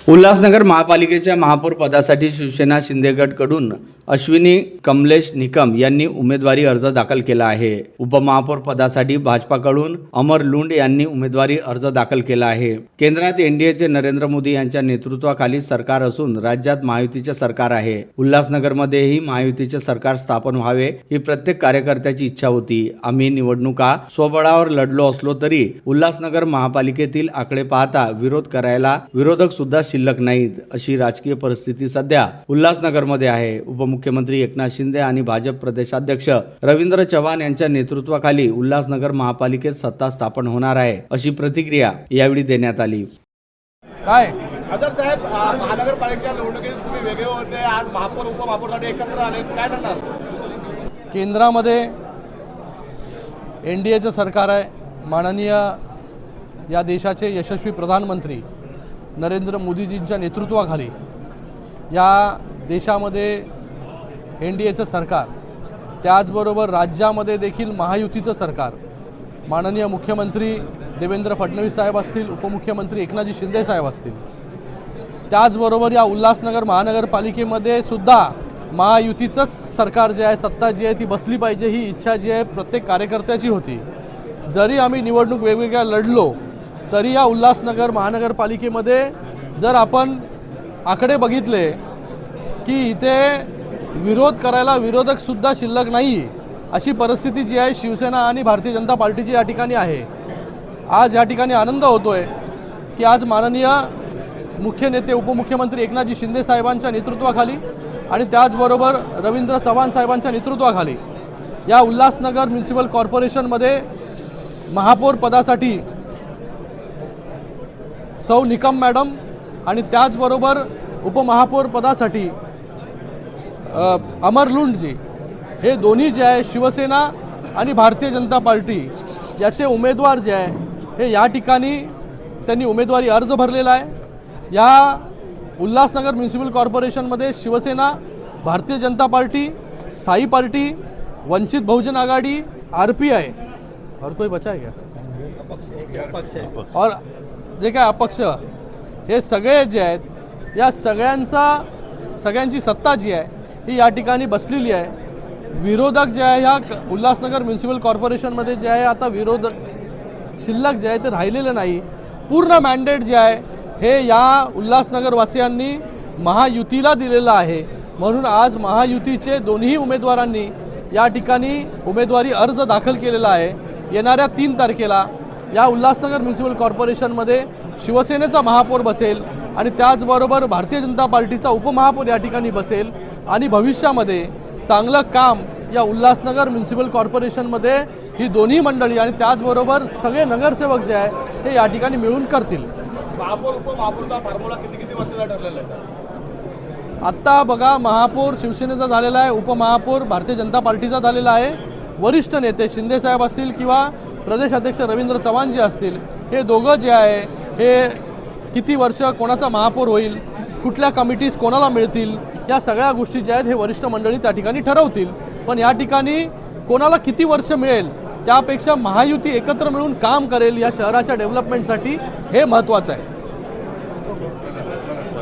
उल्हासनगर महापालिकेच्या महापौर पदासाठी शिवसेना शिंदे गटकडून अश्विनी कमलेश निकम यांनी उमेदवारी अर्ज दाखल केला आहे। उपमहापौर पदासाठी भाजपाकडून अमर लुंड यांनी उमेदवारी अर्ज दाखल केला आहे। केंद्रात एनडीएचे नरेंद्र मोदी यांच्या नेतृत्वाखाली सरकार असून राज्यात महायुतीचे सरकार आहे। उल्हासनगरमध्येही महायुतीचे सरकार स्थापन व्हावे ही प्रत्येक कार्यकर्त्याची इच्छा होती। आम्ही निवडणुका स्वबळावर लढलो असलो तरी उल्हासनगर महापालिकेतील आकडे पाहता विरोध करायला विरोधक सुद्धा शिल्लक नाहीत अशी राजकीय परिस्थिती सध्या उल्हासनगरमध्ये आहे। उपमुख्यमंत्री एकनाथ शिंदे आणि भाजप प्रदेशाध्यक्ष रवींद्र चव्हाण यांच्या नेतृत्वाखाली उल्हासनगर महापालिकेत सत्ता स्थापन होणार आहे अशी प्रतिक्रिया यावेळी देण्यात आली। काय आजार साहेब, महानगरपालिकेच्या निवडणुकीत तुम्ही वेगळे होते, आज महापौर उपमहापौरसाठी एकत्र आले, काय सांगणार? केंद्रामध्ये एनडीएचं सरकार आहे। माननीय या देशाचे यशस्वी प्रधानमंत्री नरेंद्र मोदीजींच्या नेतृत्वाखाली या देशामध्ये एनडीएचं सरकार, त्याचबरोबर राज्यामध्ये देखील महायुतीचं सरकार, माननीय मुख्यमंत्री देवेंद्र फडणवीस साहेब असतील, उपमुख्यमंत्री एकनाथजी शिंदे साहेब असतील, त्याचबरोबर या उल्हासनगर महानगरपालिकेमध्ये सुद्धा महायुतीचंच सरकार जे आहे, सत्ता जी आहे ती बसली पाहिजे ही इच्छा जी आहे प्रत्येक कार्यकर्त्याची होती। जरी आम्ही निवडणूक वेगवेगळ्या लढलो तरी या उल्हासनगर महानगरपालिकेमध्ये जर आपण आकडे बघितले की इथे विरोध करायला विरोधकसुद्धा शिल्लक नाही अशी परिस्थिती जी आहे शिवसेना आणि भारतीय जनता पार्टीची या ठिकाणी आहे। आज या ठिकाणी आनंद होतोय की आज माननीय मुख्य नेते उपमुख्यमंत्री एकनाथजी शिंदे साहेबांच्या नेतृत्वाखाली आणि त्याचबरोबर रवींद्र चव्हाण साहेबांच्या नेतृत्वाखाली या उल्हासनगर म्युनिसिपल कॉर्पोरेशनमध्ये महापौर पदासाठी सौ निकम मॅडम आणि त्याचबरोबर उपमहापौर पदासाठी अमर लुंडजी हे दोन्ही जे आहे शिवसेना आणि भारतीय जनता पार्टी याचे उमेदवार जे आहे हे या ठिकाणी त्यांनी उमेदवारी अर्ज भरलेला आहे। या Ulhasnagar municipal कॉर्पोरेशनमध्ये Shiv Sena, Bharatiya Janata party, Sai party, Vanchit Bahujan आघाडी, आरपीआय और कोई बचा है क्या और जे काय अपक्ष हे सगळे जे आहेत या सगळ्यांची सत्ता जी आहे ही या ठिकाणी बसलेली आहे। विरोधक जे आहे ह्या उल्हासनगर म्युनिसिपल कॉर्पोरेशनमध्ये जे आहे आता विरोधक शिल्लक जे आहे ते राहिलेलं नाही। पूर्ण मॅन्डेट जे आहे हे या उल्हासनगरवासियांनी महायुतीला दिलेलं आहे। म्हणून आज महायुतीचे दोन्ही उमेदवारांनी या ठिकाणी उमेदवारी अर्ज दाखल केलेला आहे। येणाऱ्या 3 तारखेला या उल्हासनगर म्युनिसिपल कॉर्पोरेशनमध्ये शिवसेनेचा महापौर बसेल आणि त्याचबरोबर भारतीय जनता पार्टीचा उपमहापौर या ठिकाणी बसेल आणि भविष्यामध्ये चांगलं काम या उल्हासनगर म्युनिसिपल कॉर्पोरेशनमध्ये ही दोन्ही मंडळी आणि त्याचबरोबर सगळे नगरसेवक जे आहे हे या ठिकाणी मिळून करतील। महापौर उपमहापौरचा फॉर्म्युला किती वर्षाचा ठरलेला आहे? आत्ता बघा, महापौर शिवसेनेचा झालेला आहे, उपमहापौर भारतीय जनता पार्टीचा झालेला आहे। वरिष्ठ नेते शिंदे साहेब असतील किंवा प्रदेशाध्यक्ष रवींद्र चव्हाण जे असतील हे दोघं जे आहे हे किती वर्ष कोणाचा महापौर होईल, कुठल्या कमिटीज कोणाला मिळतील या सगळ्या गोष्टी ज्या आहेत हे वरिष्ठ मंडळी त्या ठिकाणी ठरवतील। पण या ठिकाणी कोणाला किती वर्ष मिळेल त्यापेक्षा महायुती एकत्र मिळून काम करेल या शहराच्या डेव्हलपमेंटसाठी हे महत्त्वाचं आहे।